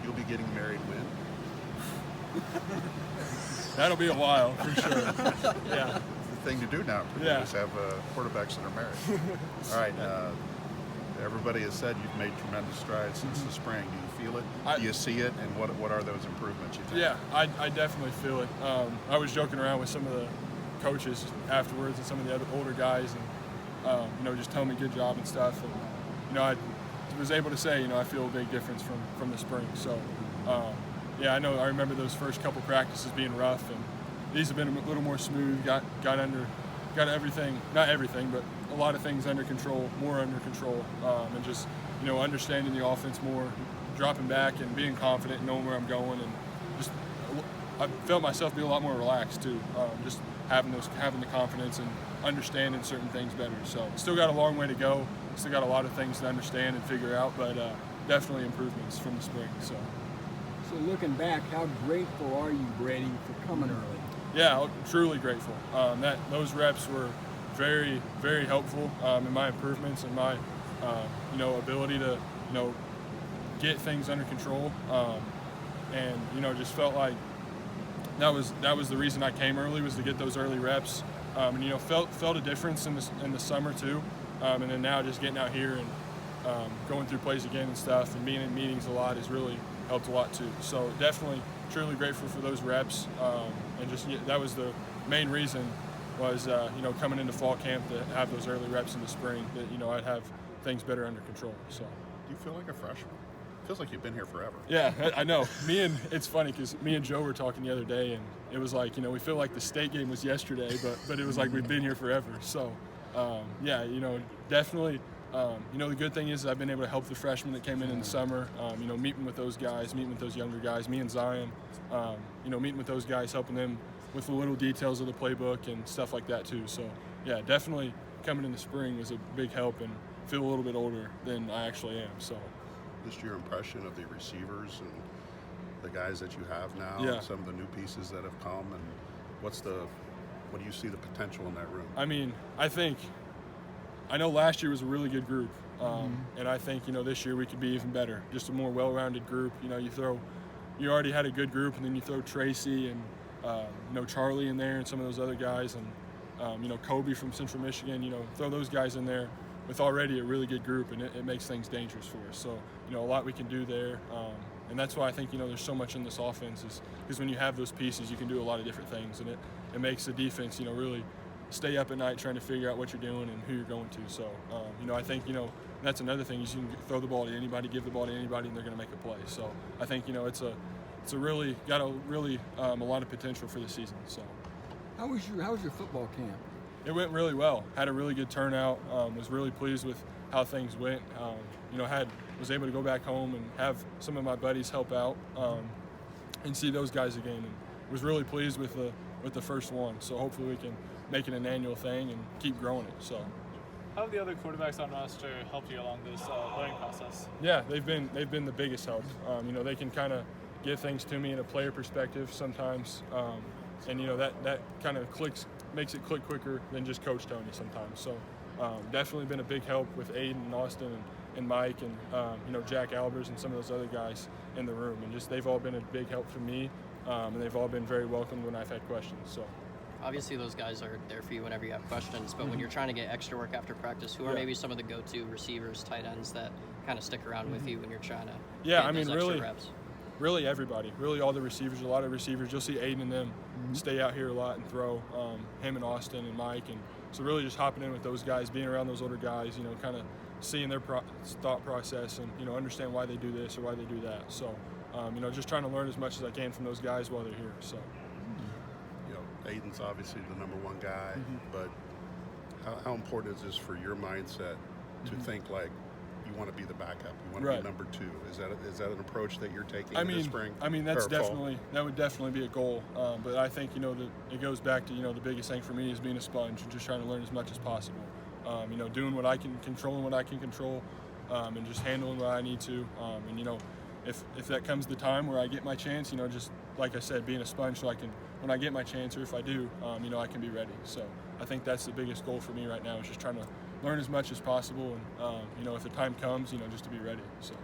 you'll be getting married when? That'll be a while for sure. Yeah. It's the thing to do now. Yeah. Just have quarterbacks that are married. All right. Everybody has said you've made tremendous strides since the spring. Do you feel it? Do you see it? And what are those improvements you think? Yeah, I definitely feel it. I was joking around with some of the coaches afterwards and some of the other older guys, and just telling me good job and stuff. And I was able to say, I feel a big difference from the spring. So I know I remember those first couple practices being rough, and these have been a little more smooth. Got everything, not everything, but a lot of things under control, more under control, and just understanding the offense more, dropping back and being confident and knowing where I'm going, and just I felt myself be a lot more relaxed too. Just having the confidence and understanding certain things better. So still got a long way to go. Still got a lot of things to understand and figure out, but definitely improvements from the spring. So looking back, how grateful are you, Brady, for coming early? Yeah, truly grateful. Those reps were very, very helpful in my improvements and my ability to get things under control, and just felt like that was the reason I came early, was to get those early reps, and felt a difference in the summer too, and then now just getting out here and going through plays again and stuff, and being in meetings a lot has really helped a lot too. So definitely truly grateful for those reps, and just that was the main reason, was coming into fall camp to have those early reps in the spring, that I'd have things better under control. So do you feel like a freshman? Feels like you've been here forever. Yeah, I know. It's funny because me and Joe were talking the other day, and it was like, we feel like the state game was yesterday, but it was like we've been here forever. So, definitely. The good thing is I've been able to help the freshmen that came in the summer. Meeting with those guys, meeting with those younger guys, me and Zion. Meeting with those guys, helping them with the little details of the playbook and stuff like that too. So, yeah, definitely coming in the spring was a big help, and feel a little bit older than I actually am. So. Just your impression of the receivers and the guys that you have now, and some of the new pieces that have come, and what do you see the potential in that room? I know last year was a really good group, and I think this year we could be even better. Just a more well-rounded group. You already had a good group, and then you throw Tracy and Charlie in there, and some of those other guys, and Kobe from Central Michigan. Throw those guys in there with already a really good group, and it makes things dangerous for us. So a lot we can do there, and that's why I think there's so much in this offense, is because when you have those pieces, you can do a lot of different things, and it makes the defense really stay up at night trying to figure out what you're doing and who you're going to. So I think that's another thing, is you can throw the ball to anybody, give the ball to anybody, and they're going to make a play. So I think it's a really got a lot of potential for the season. So how was your football camp? It went really well. Had a really good turnout. Was really pleased with how things went. Was able to go back home and have some of my buddies help out, and see those guys again. And was really pleased with the first one. So hopefully we can make it an annual thing and keep growing it. So. How have the other quarterbacks on roster helped you along this learning process? Yeah, they've been the biggest help. They can kind of give things to me in a player perspective sometimes, and that kind of makes it click quicker than just Coach Tony sometimes. So definitely been a big help with Aiden and Austin and Mike and Jack Albers and some of those other guys in the room, and just they've all been a big help for me, and they've all been very welcome when I've had questions. So. Obviously, those guys are there for you whenever you have questions, but when you're trying to get extra work after practice, who are maybe some of the go-to receivers, tight ends that kind of stick around with you when you're trying to get those extra reps? Really everybody, really all the receivers, a lot of receivers. You'll see Aiden and them stay out here a lot and throw, him and Austin and Mike. And so really just hopping in with those guys, being around those older guys, kind of seeing their thought process and, understand why they do this or why they do that. So, just trying to learn as much as I can from those guys while they're here. So. Aiden's obviously the number one guy, but how important is this for your mindset to think like you want to be the backup, you want to be number two? Is that an approach that you're taking in the spring? That would definitely be a goal. But I think that it goes back to the biggest thing for me is being a sponge and just trying to learn as much as possible. Doing what I can, controlling what I can control, and just handling what I need to. And if that comes the time where I get my chance, just like I said, being a sponge, so I can, when I get my chance, or if I do, I can be ready. So I think that's the biggest goal for me right now, is just trying to learn as much as possible, and if the time comes, just to be ready. So.